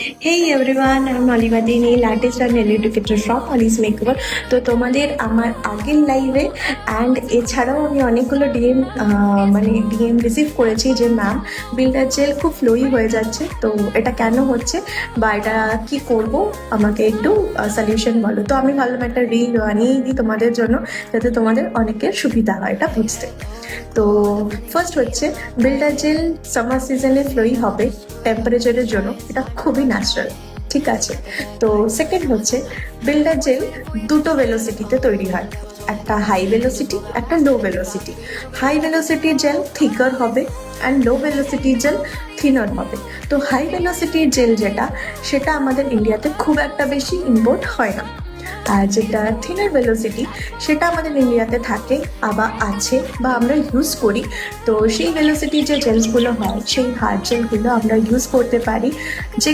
Hey everyone, I'm Olivati, nail artist and nail educator from Oli's Makeover. তো তোমাদের আমার আগের লাইভে অ্যান্ড এছাড়াও আমি অনেকগুলো ডিএম রিসিভ করেছি যে ম্যাম বিল্ডার জেল খুব ফ্লোই হয়ে যাচ্ছে, তো এটা কেন হচ্ছে বা এটা কি করব আমাকে একটু সলিউশন বলো। তো আমি ভাবলাম একটা রিল বানিয়ে দিই তোমাদের জন্য, যাতে তোমাদের অনেকের সুবিধা হয় এটা বুঝতে। তো ফার্স্ট হচ্ছে বিল্ডার জেল সামার সিজনে ফ্লোই হবে টেম্পারেচারের জন্য, এটা খুবই ন্যাচারাল, ঠিক আছে। তো সেকেন্ড হচ্ছে বিল্ডার জেল দুটো ভেলোসিটিতে তৈরি হয়, একটা হাই ভেলোসিটি একটা লো ভেলোসিটি। হাই ভেলোসিটির জেল থিকার হবে অ্যান্ড লো ভেলোসিটির জেল থিনার হবে। তো হাই ভেলোসিটির জেল যেটা, সেটা আমাদের ইন্ডিয়াতে খুব একটা বেশি ইম্পোর্ট হয় না, আর যেটা থিনার ভেলোসিটি সেটা আমাদের ইন্ডিয়াতে থাকে আবার আছে বা আমরা ইউজ করি। তো সেই ভেলোসিটির যে জেলসগুলো হয় সেই হার্ড জেলগুলো আমরা ইউজ করতে পারি যে